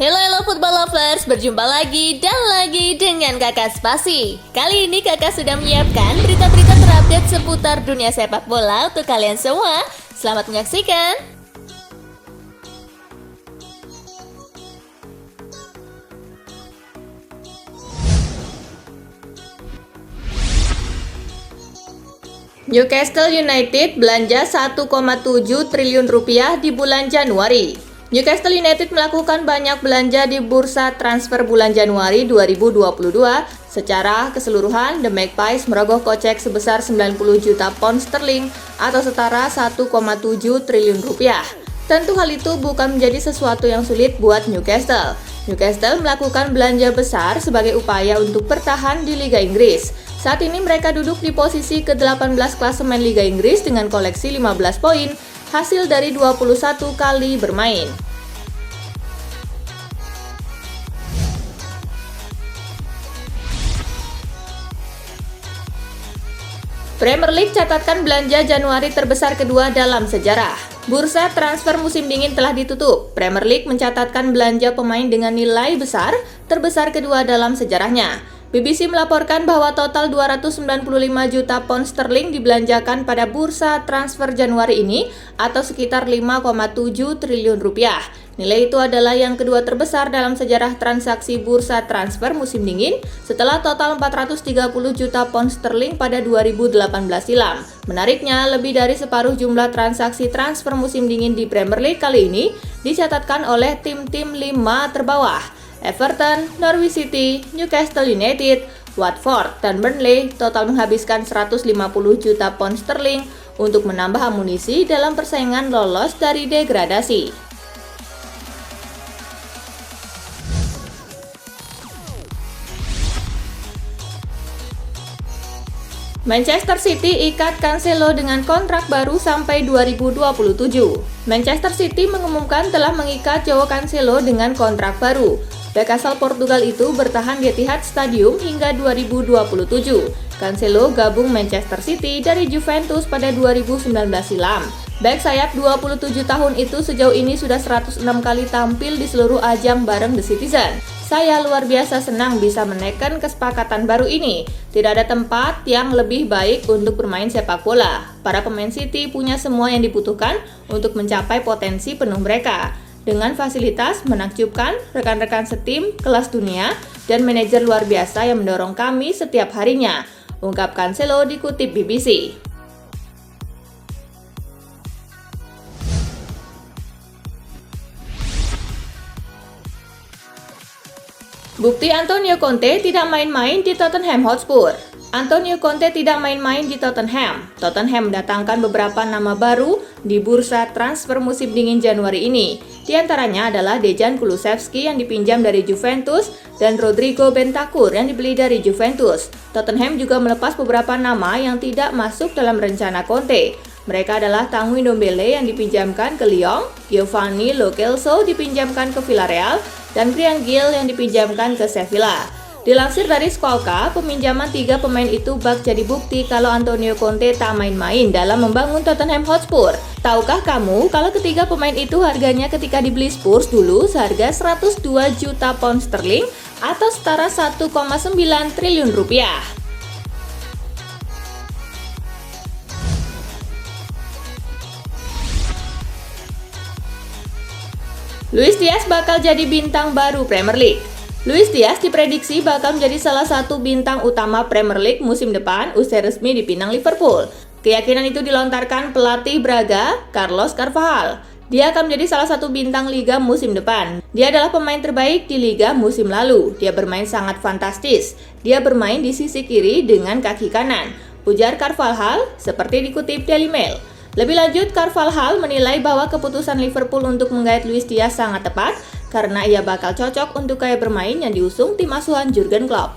Hello football lovers, berjumpa lagi dan lagi dengan Kakak Spasi. Kali ini Kakak sudah menyiapkan berita-berita terupdate seputar dunia sepak bola untuk kalian semua. Selamat menyaksikan. Newcastle United belanja 1,7 triliun rupiah di bulan Januari. Newcastle United melakukan banyak belanja di bursa transfer bulan Januari 2022. Secara keseluruhan, The Magpies merogoh kocek sebesar 90 juta pound sterling atau setara 1,7 triliun rupiah. Tentu hal itu bukan menjadi sesuatu yang sulit buat Newcastle. Newcastle melakukan belanja besar sebagai upaya untuk bertahan di Liga Inggris. Saat ini mereka duduk di posisi ke-18 klasemen Liga Inggris dengan koleksi 15 poin, hasil dari 21 kali bermain. Premier League catatkan belanja Januari terbesar kedua dalam sejarah. Bursa transfer musim dingin telah ditutup. Premier League mencatatkan belanja pemain dengan nilai besar terbesar kedua dalam sejarahnya. BBC melaporkan bahwa total 295 juta pound sterling dibelanjakan pada bursa transfer Januari ini atau sekitar 5,7 triliun rupiah. Nilai itu adalah yang kedua terbesar dalam sejarah transaksi bursa transfer musim dingin setelah total 430 juta pound sterling pada 2018 silam. Menariknya, lebih dari separuh jumlah transaksi transfer musim dingin di Premier League kali ini dicatatkan oleh tim-tim 5 terbawah. Everton, Norwich City, Newcastle United, Watford, dan Burnley total menghabiskan 150 juta pound sterling untuk menambah amunisi dalam persaingan lolos dari degradasi. Manchester City ikat Cancelo dengan kontrak baru sampai 2027. Manchester City mengumumkan telah mengikat Joao Cancelo dengan kontrak baru. Bek asal Portugal itu bertahan di Etihad Stadium hingga 2027. Cancelo gabung Manchester City dari Juventus pada 2019 silam. Bek sayap 27 tahun itu sejauh ini sudah 106 kali tampil di seluruh ajang bareng The Citizen. Saya luar biasa senang bisa menekan kesepakatan baru ini. Tidak ada tempat yang lebih baik untuk bermain sepak bola. Para pemain City punya semua yang dibutuhkan untuk mencapai potensi penuh mereka. Dengan fasilitas menakjubkan, rekan-rekan setim kelas dunia, dan manajer luar biasa yang mendorong kami setiap harinya, ungkap Cancelo dikutip BBC. Bukti Antonio Conte tidak main-main di Tottenham Hotspur. Antonio Conte tidak main-main di Tottenham. Tottenham mendatangkan beberapa nama baru di bursa transfer musim dingin Januari ini. Di antaranya adalah Dejan Kulusevski yang dipinjam dari Juventus dan Rodrigo Bentancur yang dibeli dari Juventus. Tottenham juga melepas beberapa nama yang tidak masuk dalam rencana Conte. Mereka adalah Tanguy Ndombele yang dipinjamkan ke Lyon, Giovanni Lo Celso dipinjamkan ke Villarreal, dan Bryan Gil yang dipinjamkan ke Sevilla. Dilansir dari Squawka, peminjaman 3 pemain itu bak jadi bukti kalau Antonio Conte tak main-main dalam membangun Tottenham Hotspur. Tahukah kamu kalau ketiga pemain itu harganya ketika dibeli Spurs dulu seharga 102 juta pound sterling atau setara 1,9 triliun rupiah. Luis Diaz bakal jadi bintang baru Premier League. Luis Diaz diprediksi bakal menjadi salah satu bintang utama Premier League musim depan usai resmi dipinang Liverpool. Keyakinan itu dilontarkan pelatih Braga, Carlos Carvalhal. Dia akan menjadi salah satu bintang Liga musim depan. Dia adalah pemain terbaik di Liga musim lalu. Dia bermain sangat fantastis. Dia bermain di sisi kiri dengan kaki kanan, ujar Carvalhal seperti dikutip Daily Mail. Lebih lanjut, Carvalhal menilai bahwa keputusan Liverpool untuk menggait Luis Diaz sangat tepat karena ia bakal cocok untuk gaya bermain yang diusung tim asuhan Jurgen Klopp.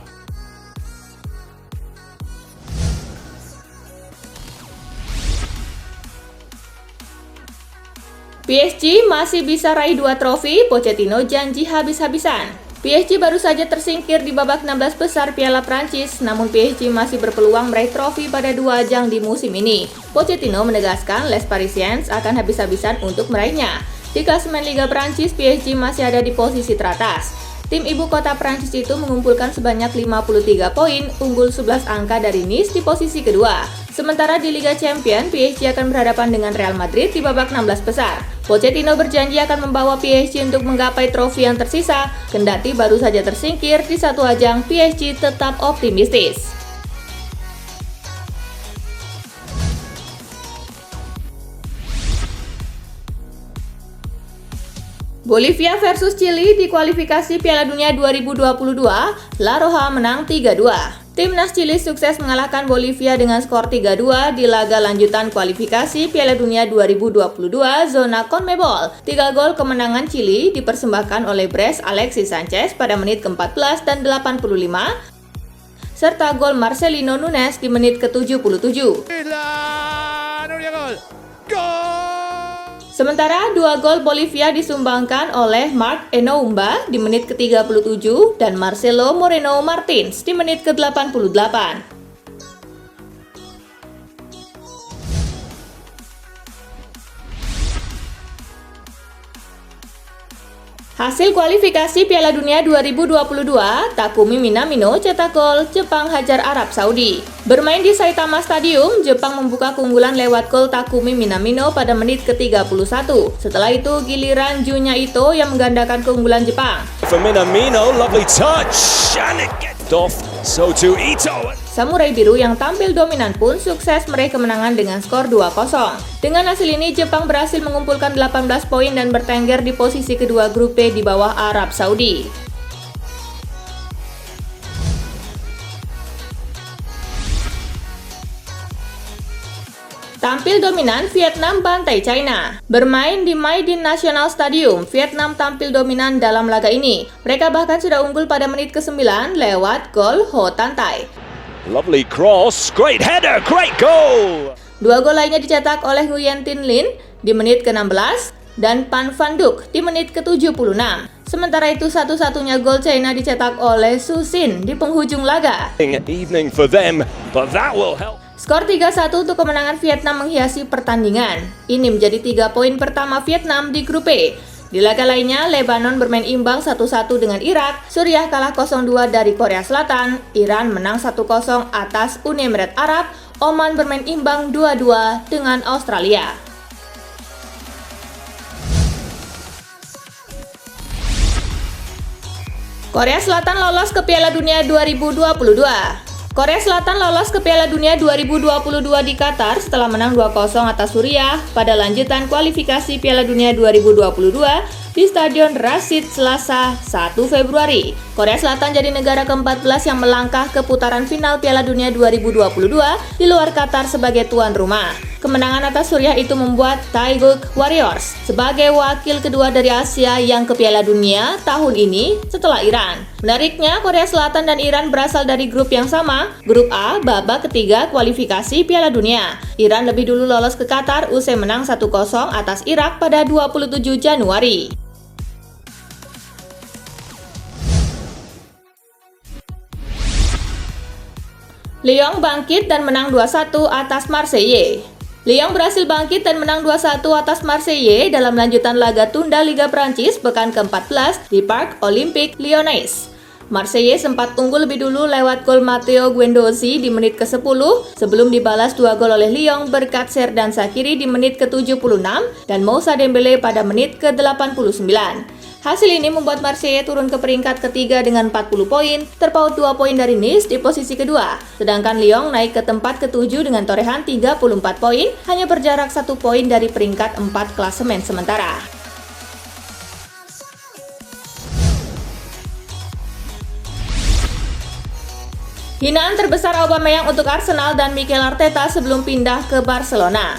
PSG masih bisa raih 2 trofi, Pochettino janji habis-habisan. PSG baru saja tersingkir di babak 16 besar Piala Prancis, namun PSG masih berpeluang meraih trofi pada 2 ajang di musim ini. Pochettino menegaskan Les Parisiens akan habis-habisan untuk meraihnya. Di klasemen Liga Prancis, PSG masih ada di posisi teratas. Tim ibu kota Prancis itu mengumpulkan sebanyak 53 poin, unggul 11 angka dari Nice di posisi kedua. Sementara di Liga Champions, PSG akan berhadapan dengan Real Madrid di babak 16 besar. Pochettino berjanji akan membawa PSG untuk menggapai trofi yang tersisa, kendati baru saja tersingkir di satu ajang. PSG tetap optimistis. Bolivia versus Chili di kualifikasi Piala Dunia 2022, La Roja menang 3-2. Timnas Chili sukses mengalahkan Bolivia dengan skor 3-2 di laga lanjutan kualifikasi Piala Dunia 2022 zona CONMEBOL. 3 gol kemenangan Chili dipersembahkan oleh Bres Alexis Sanchez pada menit ke-14 dan 85, serta gol Marcelino Nunes di menit ke-77. Sementara 2 gol Bolivia disumbangkan oleh Marc Enoumba di menit ke-37 dan Marcelo Moreno Martins di menit ke-88. Hasil kualifikasi Piala Dunia 2022, Takumi Minamino cetak gol, Jepang hajar Arab Saudi. Bermain di Saitama Stadium, Jepang membuka keunggulan lewat gol Takumi Minamino pada menit ke-31. Setelah itu giliran Junya Ito yang menggandakan keunggulan Jepang. For Minamino, lovely touch, and it gets off. So to Ito. Samurai Biru yang tampil dominan pun sukses meraih kemenangan dengan skor 2-0. Dengan hasil ini, Jepang berhasil mengumpulkan 18 poin dan bertengger di posisi kedua grup B di bawah Arab Saudi. Tampil dominan, Vietnam bantai China. Bermain di Mai Dinh National Stadium, Vietnam tampil dominan dalam laga ini. Mereka bahkan sudah unggul pada menit ke-9 lewat gol Ho Tan Tai. Lovely cross, great header, great goal! 2 gol lainnya dicetak oleh Nguyen Tin Linh di menit ke-16 dan Pan Van Duc di menit ke-76. Sementara itu satu-satunya gol China dicetak oleh Su Xin di penghujung laga. Evening for them, but that will help. Skor 3-1 untuk kemenangan Vietnam menghiasi pertandingan. Ini menjadi 3 poin pertama Vietnam di grup E. Di laga lainnya, Lebanon bermain imbang 1-1 dengan Irak, Suriah kalah 0-2 dari Korea Selatan, Iran menang 1-0 atas Uni Emirat Arab, Oman bermain imbang 2-2 dengan Australia. Korea Selatan lolos ke Piala Dunia 2022. Korea Selatan lolos ke Piala Dunia 2022 di Qatar setelah menang 2-0 atas Suriah pada lanjutan kualifikasi Piala Dunia 2022 di Stadion Rashid Selasa 1 Februari. Korea Selatan jadi negara ke-14 yang melangkah ke putaran final Piala Dunia 2022 di luar Qatar sebagai tuan rumah. Kemenangan atas Suriah itu membuat Taeguk Warriors sebagai wakil kedua dari Asia yang ke Piala Dunia tahun ini setelah Iran. Menariknya, Korea Selatan dan Iran berasal dari grup yang sama, grup A babak ketiga kualifikasi Piala Dunia. Iran lebih dulu lolos ke Qatar usai menang 1-0 atas Irak pada 27 Januari. Lyon bangkit dan menang 2-1 atas Marseille. Lyon berhasil bangkit dan menang 2-1 atas Marseille dalam lanjutan laga tunda Liga Prancis pekan ke-14 di Parc Olympique Lyonnais. Marseille sempat unggul lebih dulu lewat gol Matteo Guendouzi di menit ke-10 sebelum dibalas 2 gol oleh Lyon berkat Xherdan Shaqiri di menit ke-76 dan Moussa Dembélé pada menit ke-89. Hasil ini membuat Marseille turun ke peringkat ketiga dengan 40 poin, terpaut 2 poin dari Nice di posisi kedua. Sedangkan Lyon naik ke tempat ke-7 dengan torehan 34 poin, hanya berjarak 1 poin dari peringkat 4 klasemen sementara. Hinaan terbesar Aubameyang untuk Arsenal dan Mikel Arteta sebelum pindah ke Barcelona.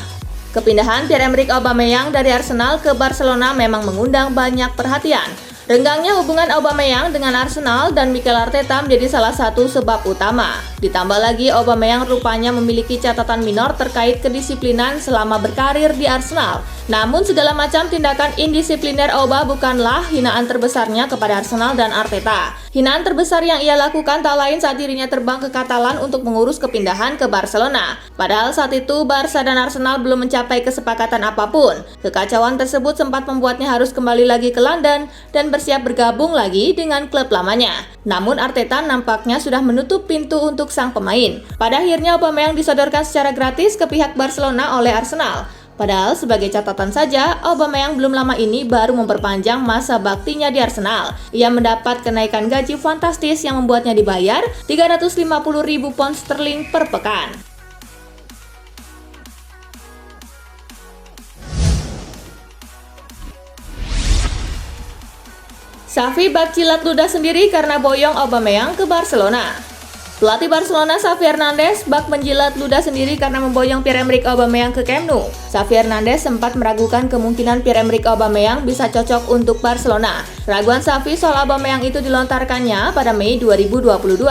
Kepindahan Pierre-Emerick Aubameyang dari Arsenal ke Barcelona memang mengundang banyak perhatian. Renggangnya hubungan Aubameyang dengan Arsenal dan Mikel Arteta menjadi salah satu sebab utama. Ditambah lagi Aubameyang rupanya memiliki catatan minor terkait kedisiplinan selama berkarir di Arsenal. Namun segala macam tindakan indisipliner Auba bukanlah hinaan terbesarnya kepada Arsenal dan Arteta. Hinaan terbesar yang ia lakukan tak lain saat dirinya terbang ke Katalan untuk mengurus kepindahan ke Barcelona. Padahal saat itu Barca dan Arsenal belum mencapai kesepakatan apapun. Kekacauan tersebut sempat membuatnya harus kembali lagi ke London dan bersiap bergabung lagi dengan klub lamanya. Namun Arteta nampaknya sudah menutup pintu untuk sang pemain. Pada akhirnya Aubameyang disodorkan secara gratis ke pihak Barcelona oleh Arsenal. Padahal sebagai catatan saja, Aubameyang belum lama ini baru memperpanjang masa baktinya di Arsenal. Ia mendapat kenaikan gaji fantastis yang membuatnya dibayar 350.000 pound sterling per pekan. Xavi bak jilat ludah sendiri karena boyong Aubameyang ke Barcelona. Pelatih Barcelona Xavi Hernandez bak menjilat ludah sendiri karena memboyong Pierre-Emerick Aubameyang ke Camp Nou. Xavi Hernandez sempat meragukan kemungkinan Pierre-Emerick Aubameyang bisa cocok untuk Barcelona. Raguan Xavi soal Aubameyang itu dilontarkannya pada Mei 2022,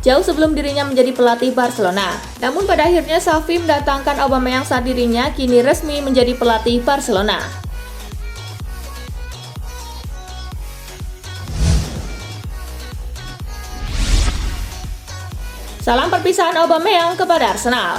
jauh sebelum dirinya menjadi pelatih Barcelona. Namun pada akhirnya Xavi mendatangkan Aubameyang saat dirinya kini resmi menjadi pelatih Barcelona. Salam perpisahan Aubameyang kepada Arsenal.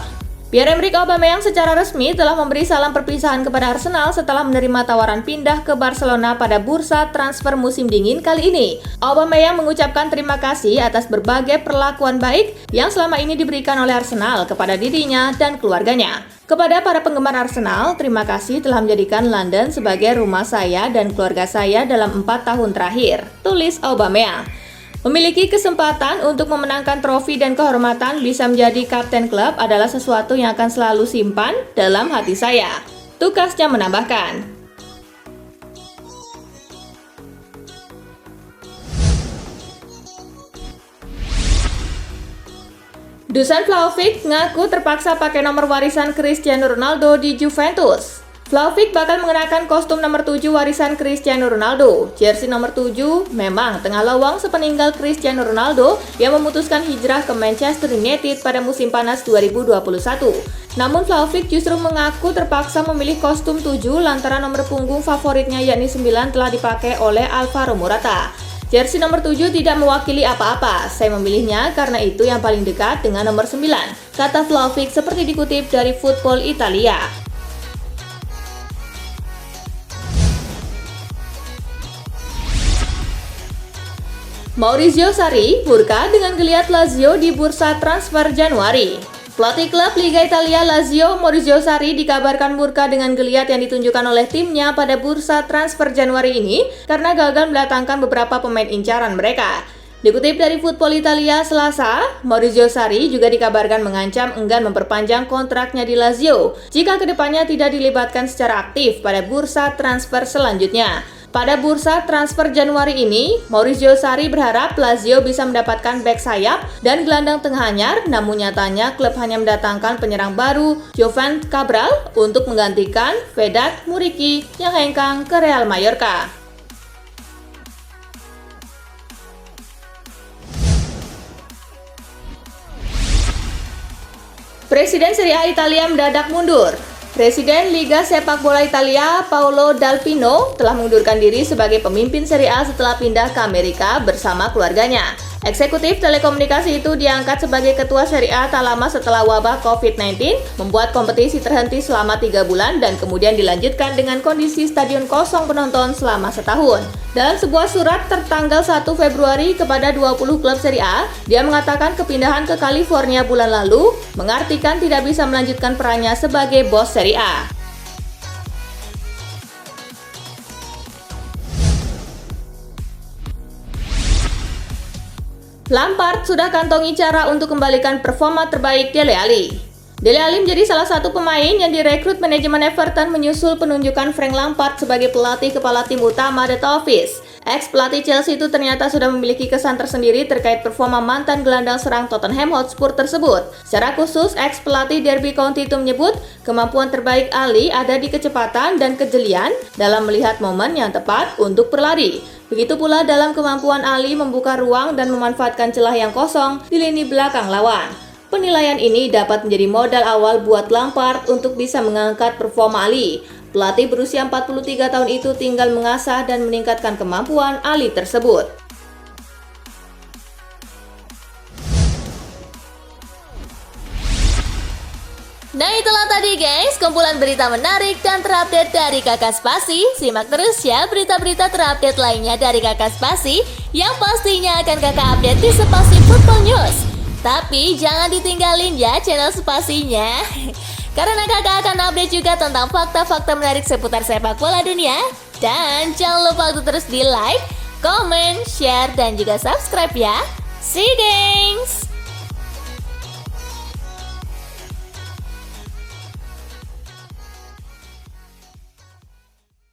Pierre-Emerick Aubameyang secara resmi telah memberi salam perpisahan kepada Arsenal setelah menerima tawaran pindah ke Barcelona pada bursa transfer musim dingin kali ini. Aubameyang mengucapkan terima kasih atas berbagai perlakuan baik yang selama ini diberikan oleh Arsenal kepada dirinya dan keluarganya. Kepada para penggemar Arsenal, terima kasih telah menjadikan London sebagai rumah saya dan keluarga saya dalam 4 tahun terakhir, tulis Aubameyang. Memiliki kesempatan untuk memenangkan trofi dan kehormatan bisa menjadi kapten klub adalah sesuatu yang akan selalu simpan dalam hati saya. Tukasnya menambahkan. Dusan Vlahovic ngaku terpaksa pakai nomor warisan Cristiano Ronaldo di Juventus. Vlahovic bakal mengenakan kostum nomor 7 warisan Cristiano Ronaldo. Jersey nomor 7 memang tengah lowong sepeninggal Cristiano Ronaldo yang memutuskan hijrah ke Manchester United pada musim panas 2021. Namun Vlahovic justru mengaku terpaksa memilih kostum 7 lantaran nomor punggung favoritnya yakni 9 telah dipakai oleh Alvaro Morata. Jersey nomor 7 tidak mewakili apa-apa, saya memilihnya karena itu yang paling dekat dengan nomor 9, kata Vlahovic seperti dikutip dari Football Italia. Maurizio Sarri murka dengan geliat Lazio di bursa transfer Januari. Pelatih klub Liga Italia Lazio, Maurizio Sarri dikabarkan murka dengan geliat yang ditunjukkan oleh timnya pada bursa transfer Januari ini karena gagal mendatangkan beberapa pemain incaran mereka. Dikutip dari Football Italia Selasa, Maurizio Sarri juga dikabarkan mengancam enggan memperpanjang kontraknya di Lazio jika kedepannya tidak dilibatkan secara aktif pada bursa transfer selanjutnya. Pada bursa transfer Januari ini, Maurizio Sarri berharap Lazio bisa mendapatkan bek sayap dan gelandang tengah anyar, namun nyatanya klub hanya mendatangkan penyerang baru, Jovan Cabral, untuk menggantikan Vedat Muriqi yang hengkang ke Real Mallorca. Presiden Serie A Italia mendadak mundur. Presiden Liga Sepak Bola Italia, Paolo Dal Pino, telah mengundurkan diri sebagai pemimpin Serie A setelah pindah ke Amerika bersama keluarganya. Eksekutif telekomunikasi itu diangkat sebagai ketua Serie A tak lama setelah wabah COVID-19 membuat kompetisi terhenti selama 3 bulan dan kemudian dilanjutkan dengan kondisi stadion kosong penonton selama setahun. Dalam sebuah surat tertanggal 1 Februari kepada 20 klub Serie A, dia mengatakan kepindahan ke California bulan lalu mengartikan tidak bisa melanjutkan perannya sebagai bos Serie A. Lampard sudah kantongi cara untuk kembalikan performa terbaik Dele Alli. Dele Alli menjadi salah satu pemain yang direkrut manajemen Everton menyusul penunjukan Frank Lampard sebagai pelatih kepala tim utama The Toffees. Ex-pelatih Chelsea itu ternyata sudah memiliki kesan tersendiri terkait performa mantan gelandang serang Tottenham Hotspur tersebut. Secara khusus, ex-pelatih Derby County itu menyebut kemampuan terbaik Ali ada di kecepatan dan kejelian dalam melihat momen yang tepat untuk berlari. Begitu pula dalam kemampuan Ali membuka ruang dan memanfaatkan celah yang kosong di lini belakang lawan. Penilaian ini dapat menjadi modal awal buat Lampard untuk bisa mengangkat performa Ali. Pelatih berusia 43 tahun itu tinggal mengasah dan meningkatkan kemampuan Ali tersebut. Nah itulah tadi guys, kumpulan berita menarik dan terupdate dari Kakak Spasi. Simak terus ya berita-berita terupdate lainnya dari Kakak Spasi yang pastinya akan Kakak update di Spasi Football News. Tapi jangan ditinggalin ya channel Spasinya, karena Kakak akan update juga tentang fakta-fakta menarik seputar sepak bola dunia. Dan jangan lupa untuk terus di like, comment, share, dan juga subscribe ya. See you guys!